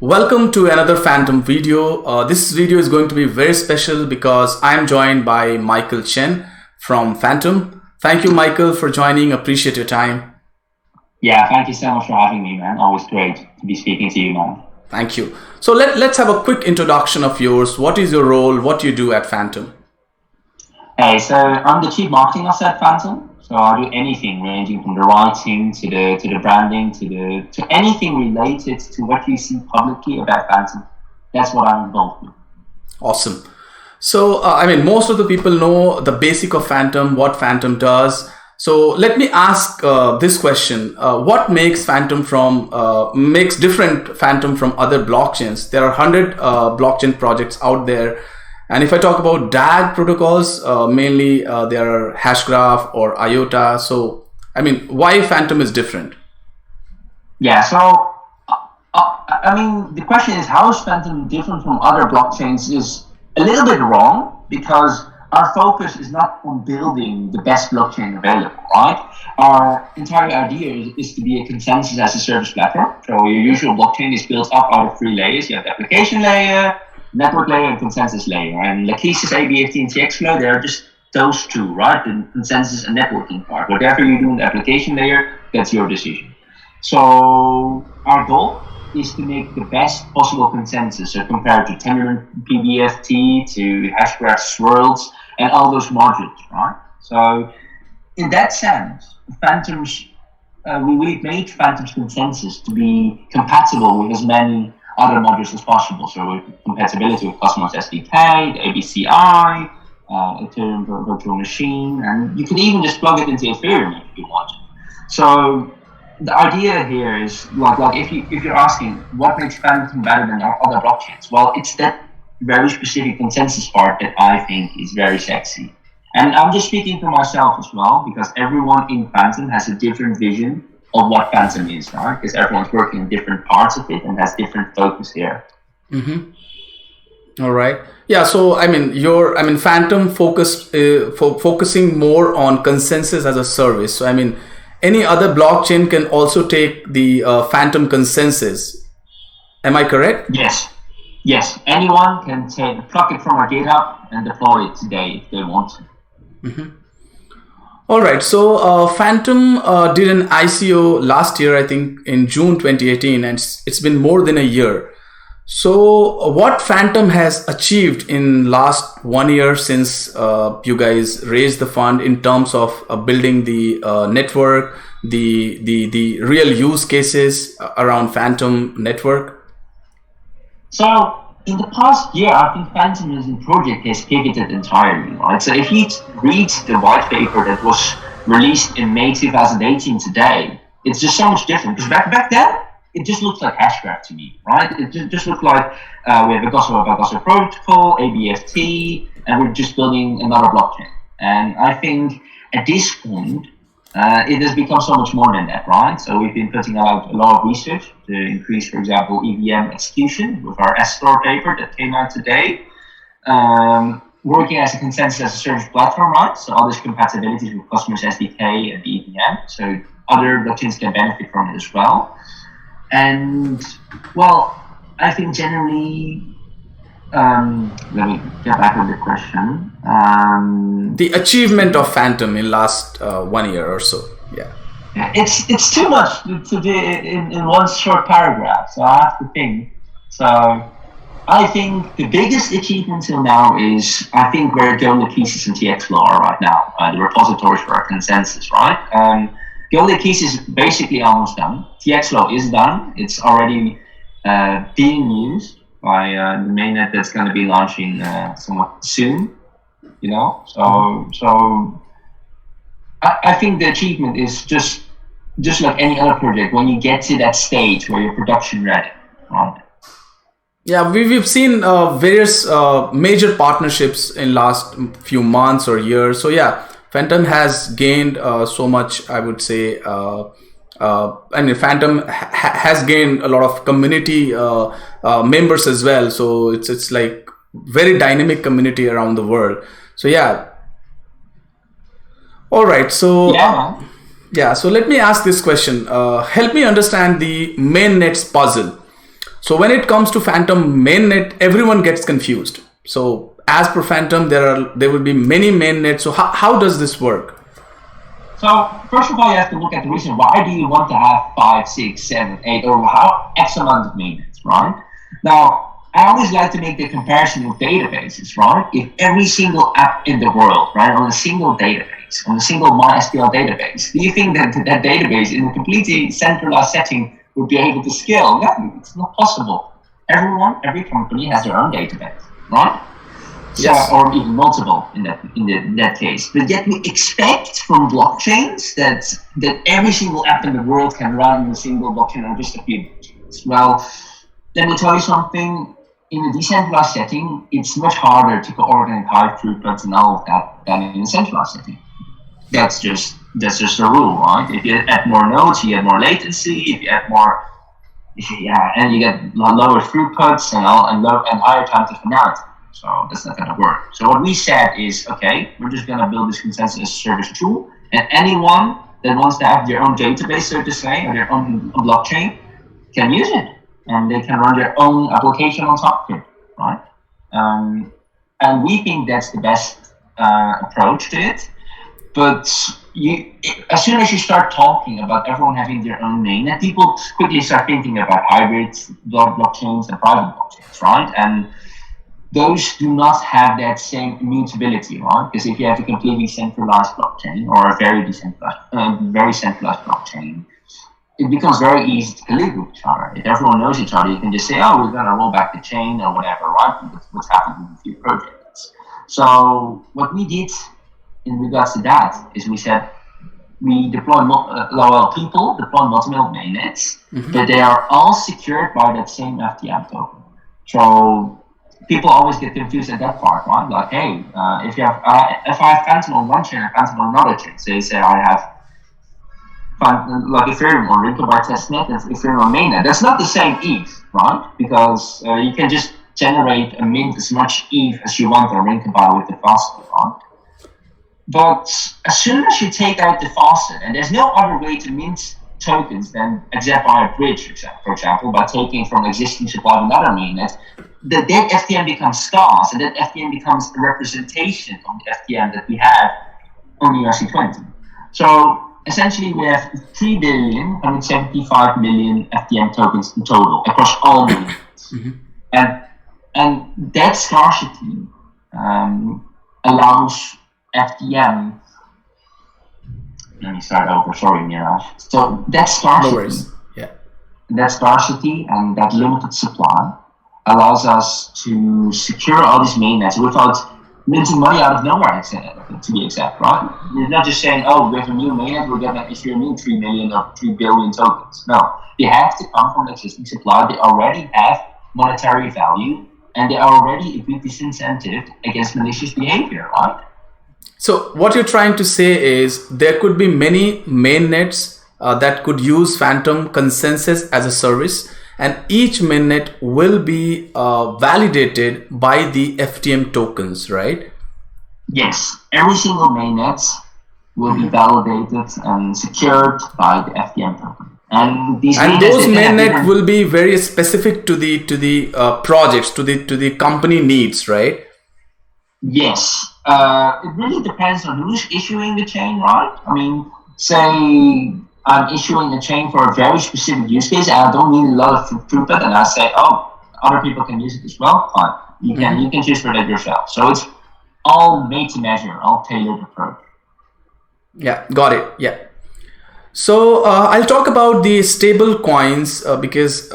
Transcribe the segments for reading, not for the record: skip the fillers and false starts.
Welcome to another Fantom video. This video is going to be very special because I am joined by Michael Chen from Fantom. Thank you, Michael, for joining. Appreciate your time. Yeah, thank you so much for having me, man. Always great to be speaking to you, man. Thank you. So let's have a quick introduction of yours. What is your role? What do you do at Fantom? Hey, so I'm the chief marketing officer at Fantom. So I do anything ranging from the writing to the branding to anything related to what you see publicly about Fantom. That's what I'm involved with. Awesome. So most of the people know the basic of Fantom, what Fantom does. So let me ask this question: what makes different Fantom from other blockchains? There are 100 blockchain projects out there. And if I talk about DAG protocols, mainly there are Hashgraph or IOTA. So, why Fantom is different? Yeah, so, the question is, how is Fantom different from other blockchains is a little bit wrong, because our focus is not on building the best blockchain available, right? Our entire idea is to be a consensus as a service platform. So your usual blockchain is built up out of 3 layers. You have the application layer, network layer, and consensus layer. And Lachesis, ABFT, and TXFlow, they're just those 2, right? The consensus and networking part. Whatever you do in the application layer, that's your decision. So our goal is to make the best possible consensus. So compared to Tendermint, PBFT, to Hashgraph, Swirls, and all those modules, right? So in that sense, Fantoms, we made Fantom's consensus to be compatible with as many other modules as possible. So with compatibility with Cosmos SDK, the ABCI, Ethereum Virtual Machine, and you can even just plug it into Ethereum if you want. So the idea here is like if you're asking what makes Fantom better than other blockchains, well, it's that very specific consensus part that I think is very sexy. And I'm just speaking for myself as well, because everyone in Fantom has a different vision of what Fantom is, right? Because everyone's working in different parts of it and has different focus here. Mm-hmm. All right. Yeah. So Fantom focusing more on consensus as a service. So any other blockchain can also take the Fantom consensus. Am I correct? Yes. Anyone can pluck it from our GitHub and deploy it today if they want to. Mm-hmm. All right. So Fantom did an ICO last year, I think in June 2018, and it's been more than a year. So what Fantom has achieved in last 1 year since you guys raised the fund in terms of building the network, the real use cases around Fantom network? So in the past year, I think Fantom as a project has pivoted entirely, right? So if you read the white paper that was released in May 2018 today, it's just so much different. Because back then, it just looked like Hashgraph to me, right? It just looked like we have a Gossip protocol, ABFT, and we're just building another blockchain. And I think at this point, it has become so much more than that, right? So we've been putting out a lot of research to increase, for example, EVM execution with our S-Store paper that came out today. Working as a consensus as a service platform, right? So all these compatibilities with Cosmos SDK and the EVM, so other blockchains can benefit from it as well. And well, I think generally, let me get back on the question. The achievement of Fantom in last 1 year or so, yeah. It's too much to be in one short paragraph, so I have to think. So I think the biggest achievement till now is I think where Lachesis and TXFlow are right now, the repositories for our consensus, right? Lachesis is basically almost done. TXFlow is done. It's already being used by the mainnet that's going to be launching somewhat soon. So I think the achievement is just like any other project. When you get to that stage where you're production ready, right? Yeah, we've seen various major partnerships in last few months or years. So yeah, Fantom has gained so much, I would say. Fantom has gained a lot of community members as well. So it's like very dynamic community around the world. So yeah. All right. So so let me ask this question. Help me understand the mainnets puzzle. So when it comes to Fantom mainnet, everyone gets confused. So as per Fantom, there will be many mainnets. So how does this work? So first of all, you have to look at the reason. Why do you want to have 5, 6, 7, 8, or how X amount of mainnets, right? Now, I always like to make the comparison with databases, right? If every single app in the world, right, on a single database, on a single MySQL database, do you think that that database in a completely centralized setting would be able to scale? No, it's not possible. Every company has their own database, right? Yes. So, or even multiple in that case. But yet we expect from blockchains that every single app in the world can run in a single blockchain or just a few blockchains. Well, let me tell you something. In a decentralized setting, it's much harder to coordinate high throughput and all of that than in a centralized setting. That's just the rule, right? If you add more nodes, you get more latency. If you add more, and you get lower throughputs and higher time to finality. So that's not going to work. So what we said is, okay, we're just going to build this consensus as a service tool, and anyone that wants to have their own database, so to say, or their own blockchain, can use it. And they can run their own application on top of it, right? And we think that's the best approach to it. But as soon as you start talking about everyone having their own mainnet, people quickly start thinking about hybrid blockchains and private blockchains, right? And those do not have that same immutability, right? Because if you have a completely centralized blockchain or a very centralized blockchain, it becomes very easy to collude with each other. If everyone knows each other, you can just say, oh, we're going to roll back the chain or whatever, right? What's happening with a few projects. So what we did in regards to that is we said we deploy multiple mainnets, but they are all secured by that same FTM token. So people always get confused at that part, right? Like, hey, if I have Fantom on one chain and Fantom on another chain, so you say I have like Ethereum on Rinkeby testnet and Ethereum on mainnet. That's not the same ETH, right? Because you can just generate and mint as much ETH as you want on Rinkeby with the faucet, right? But as soon as you take out the faucet, and there's no other way to mint tokens than except by a bridge, for example, by taking from existing supply of another mainnet, that FTM becomes scarce, and that FTM becomes a representation of the FTM that we have on ERC20. So essentially, we have 3,175 million FTM tokens in total across all mainnets. And that scarcity allows FTM. Let me start over. Sorry, Miraj. So that scarcity, no worries. Yeah. That scarcity and that limited supply allows us to secure all these mainnets without minting money out of nowhere, to be exact, right? You're not just saying, oh, we have a new mainnet, we're going to issue a new 3 million or 3 billion tokens. No, they have to come from the existing supply. They already have monetary value, and they are already a good disincentive against malicious behavior, right? So what you're trying to say is there could be many mainnets that could use Fantom consensus as a service, and each mainnet will be validated by the FTM tokens, right? Yes, every single mainnet will be validated and secured by the FTM token. And those mainnet will be very specific to the projects, to the company needs, right? Yes, it really depends on who's issuing the chain, right? I mean, say I'm issuing a chain for a very specific use case, and I don't need a lot of throughput, and I say, oh, other people can use it as well. Fine, you can choose for that yourself. So it's all made to measure, all tailored approach. Yeah, got it. Yeah. So I'll talk about the stable coins because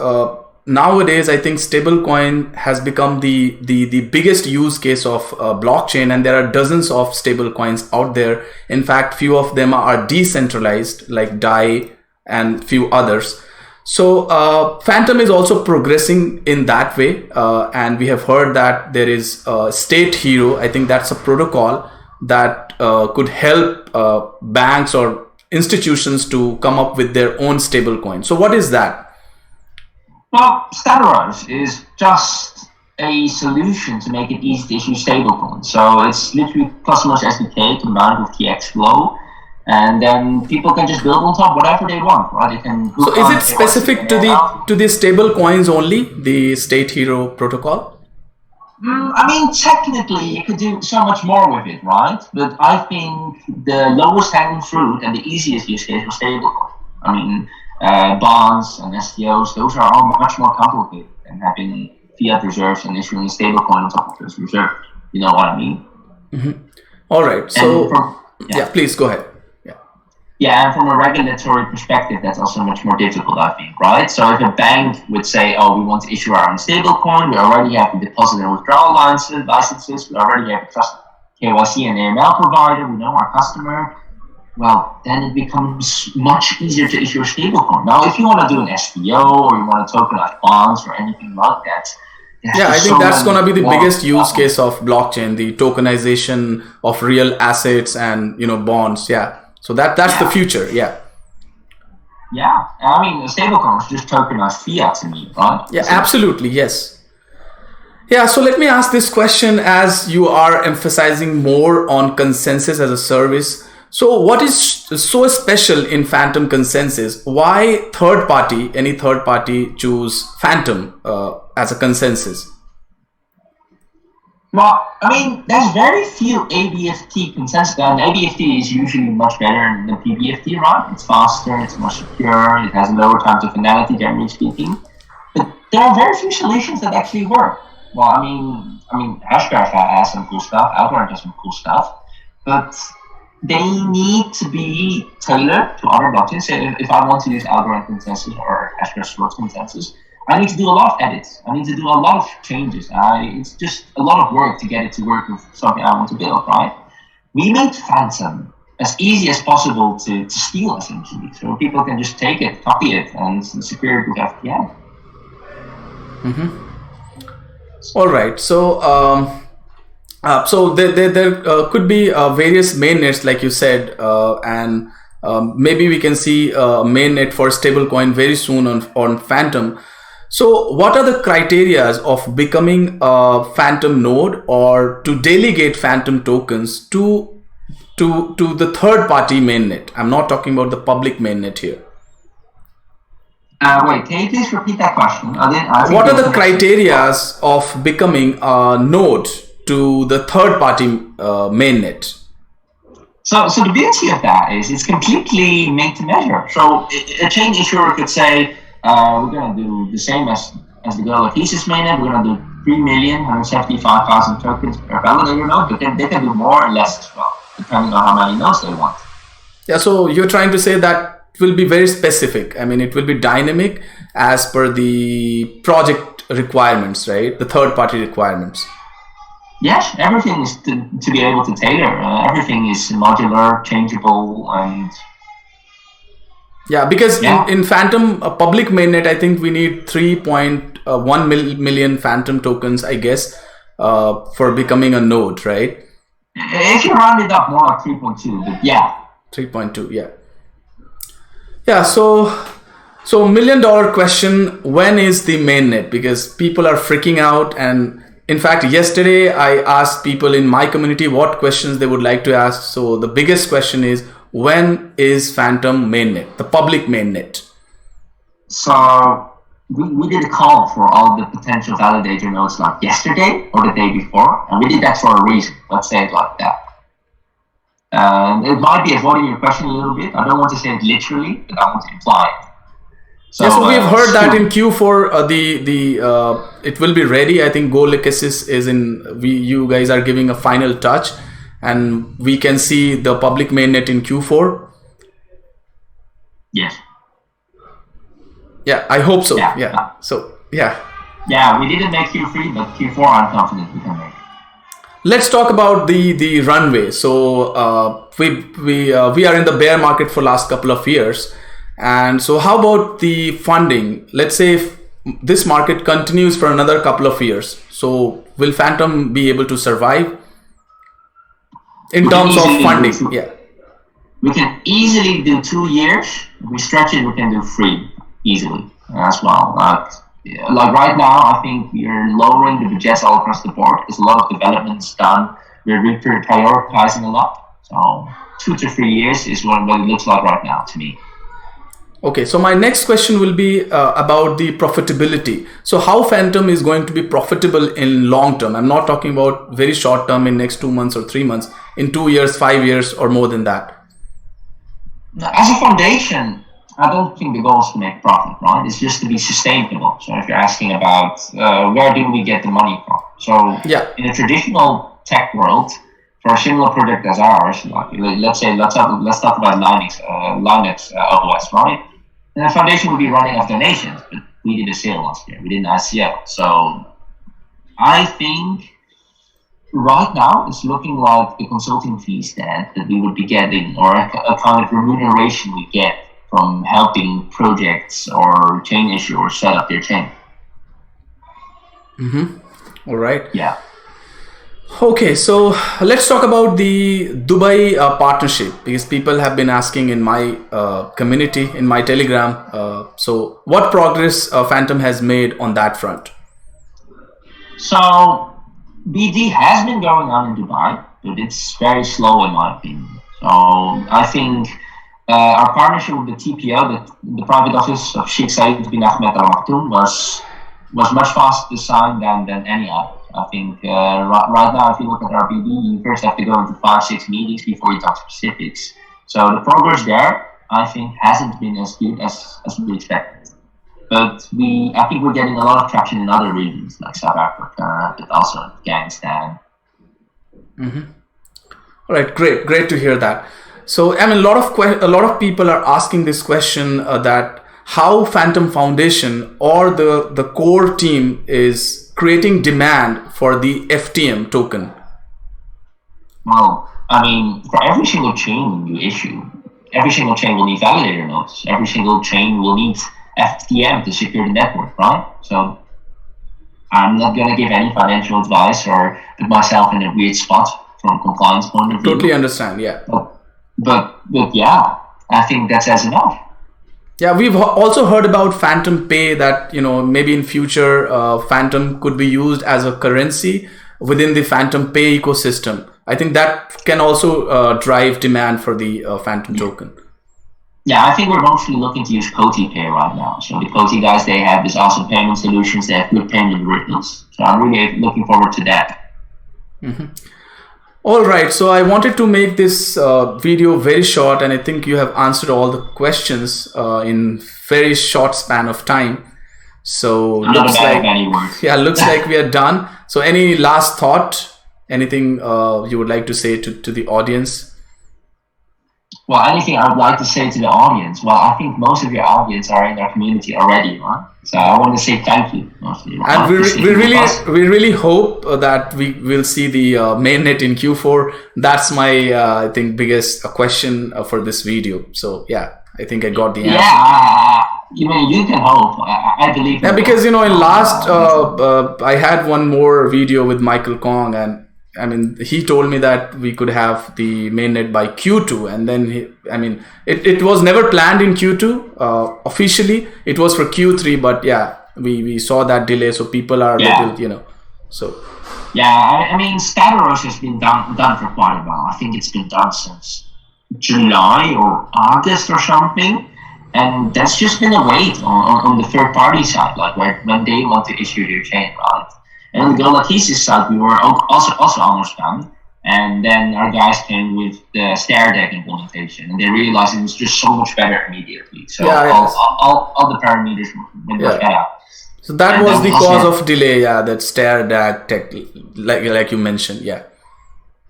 nowadays I think stablecoin has become the biggest use case of blockchain, and there are dozens of stable coins out there. In fact, few of them are decentralized like DAI and few others. So Fantom is also progressing in that way, and we have heard that there is State Hero. I think that's a protocol that could help banks or institutions to come up with their own stable coin. So what is that? Well, Tezos is just a solution to make it easy to issue stablecoins. So it's literally Cosmos SDK combined with TX Flow, and then people can just build on top whatever they want, right? They can. So is it specific to the stable coins only, the State Hero protocol? I mean, technically, you could do so much more with it, right? But I think the lowest hanging fruit and the easiest use case was stablecoin. I mean, bonds and STOs, those are all much more complicated than having fiat reserves and issuing a stablecoin on top of those reserves. You know what I mean? All right. So, yeah, please go ahead. Yeah, and from a regulatory perspective, that's also much more difficult, I think, right? So if a bank would say, oh, we want to issue our own stablecoin, we already have the deposit and withdrawal licenses, we already have a trusted KYC and AML provider, we know our customer, well, then it becomes much easier to issue a stablecoin. Now, if you want to do an SPO or you want to tokenize bonds or anything like that, yeah, I think that's going to be the biggest use case of blockchain, the tokenization of real assets and, bonds. Yeah. So that's the future, yeah. Yeah, I mean, stablecoins just tokenize fiat to me, right? Yeah, absolutely, yes. Yeah, so let me ask this question as you are emphasizing more on consensus as a service. So what is so special in Fantom consensus? Why any third party choose Fantom as a consensus? Well, I mean, there's very few ABFT consensus, and ABFT is usually much better than PBFT, right? It's faster, it's more secure, it has a lower time to finality, generally speaking. But there are very few solutions that actually work. Well, I mean, Hashgraph has some cool stuff, Algorand has some cool stuff, but they need to be tailored to other blockchains. So if I want to use Algorand consensus or Hashgraph Schwartz consensus, I need to do a lot of edits. I need to do a lot of changes. It's just a lot of work to get it to work with something I want to build, right? We made Fantom as easy as possible to steal, essentially. So people can just take it, copy it, and secure it with FTN. All right. So, so there could be various mainnets, like you said, and maybe we can see a mainnet for stablecoin very soon on Fantom. So what are the criteria of becoming a Fantom node or to delegate Fantom tokens to the third party mainnet? I'm not talking about the public mainnet here. Wait, can you please repeat that question? What are the criteria of becoming a node to the third party mainnet? So the beauty of that is it's completely made to measure. So a chain issuer could say, we're going to do the same as the Gola Thesis mainnet. We're going to do 3,175,000 tokens per validator node, but then they can do more or less as well, depending on how many nodes they want. Yeah, so you're trying to say that will be very specific. I mean, it will be dynamic as per the project requirements, right? The third party requirements. Yes, everything is to be able to tailor. Everything is modular, changeable, and... Yeah, because in Fantom, a public mainnet, I think we need 3.1 million Fantom tokens, I guess, for becoming a node, right? If you round it up, more like 3.2, but yeah. 3.2, yeah. Yeah, so $1 million question, when is the mainnet? Because people are freaking out, and in fact, yesterday I asked people in my community what questions they would like to ask. So the biggest question is, when is Fantom mainnet, the public mainnet? So we did a call for all the potential validator nodes like yesterday or the day before, and we did that for a reason. Let's say it like that. It might be avoiding your question a little bit. I don't want to say it literally, but I want to imply it. So we've heard that in Q4 it will be ready. I think GoLegasis is you guys are giving a final touch, and we can see the public mainnet in Q4. Yes. Yeah, I hope so. Yeah. So yeah. Yeah, we didn't make Q3, but Q4 I'm confident we can make. Let's talk about the runway. So we are in the bear market for last couple of years. And so how about the funding? Let's say if this market continues for another couple of years, so will Fantom be able to survive in terms of funding? Yeah, we can easily do 2 years. If we stretch it, we can do 3 easily as well. Like right now, I think we are lowering the budgets all across the board. There's a lot of developments done. We're prioritizing a lot. So 2 to 3 years is what it looks like right now to me. Okay, so my next question will be about the profitability. So how Fantom is going to be profitable in long term? I'm not talking about very short term in next 2 months or 3 months, in 2 years, 5 years, or more than that. Now, as a foundation, I don't think the goal is to make profit, right? It's just to be sustainable. So if you're asking about where do we get the money from? So yeah, in a traditional tech world, for a similar product as ours, like let's talk about Linux OS, right? And the foundation would be running off donations, but we did a sale last year. We did an ICO. So I think right now it's looking like the consulting fees that we would be getting, or a kind of remuneration we get from helping projects or chain issuers set up their chain. All right. Yeah. Okay, so let's talk about the Dubai partnership, because people have been asking in my community, in my Telegram. So what progress Fantom has made on that front? So BD has been going on in Dubai, but it's very slow in my opinion. So I think our partnership with the TPO, the private office of Sheikh Zayed bin Ahmed Al Maktoum, was much faster to sign than any other. I think right now, if you look at our BD, you first have to go into 5-6 meetings before you talk specifics. So the progress there, I think, hasn't been as good as we expected. But I think we're getting a lot of traction in other regions like South Africa, but also Afghanistan. All right, great to hear that. So I mean, a lot of people are asking this question that how Fantom Foundation or the core team is creating demand for the FTM token. Well, I mean, for every single chain you issue, every single chain will need validator nodes. Every single chain will need FTM to secure the network, right? So I'm not going to give any financial advice or put myself in a weird spot from a compliance point of view. Totally understand, yeah. But yeah, I think that says enough. Yeah, we've also heard about Fantom Pay, that maybe in future Fantom could be used as a currency within the Fantom Pay ecosystem. I think that can also drive demand for the Fantom token. Yeah, I think we're mostly looking to use Coty Pay right now. So the Coty guys, they have this awesome payment solutions. They have good payment algorithms. So I'm really looking forward to that. All right, so I wanted to make this video very short, and I think you have answered all the questions in very short span of time. So looks like we are done. So any last thought, anything you would like to say to the audience? Well, anything I would like to say to the audience? Well, I think most of your audience are in our community already, right? So I want to say thank you. Mostly, and we really hope that we will see the mainnet in Q4. That's my I think biggest question for this video. So yeah, I think I got the answer. Yeah, you can hope. I believe. Yeah, because in last I had one more video with Michael Kong, and I mean, he told me that we could have the mainnet by Q2, and then it was never planned in Q2 officially. It was for Q3, but yeah, we saw that delay, so people are a little, so. Yeah, I mean, Stavros has been done for quite a while. I think it's been done since July or August or something, and that's just been a wait on the third party side, like when they want to issue their chain, right? And on the Galatesis side, we were also almost done. And then our guys came with the DAG implementation, and they realized it was just so much better immediately. So all the parameters went better. So that was the cause of delay, that DAG tech, like you mentioned, yeah.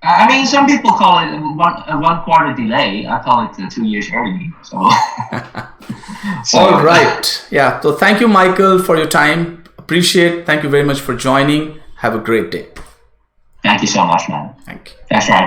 I mean, some people call it a 1 quarter delay. I call it 2 years early. So. All right, yeah. So thank you, Michael, for your time. Appreciate. Thank you very much for joining. Have a great day. Thank you so much, man. Thank you. Thanks for having me.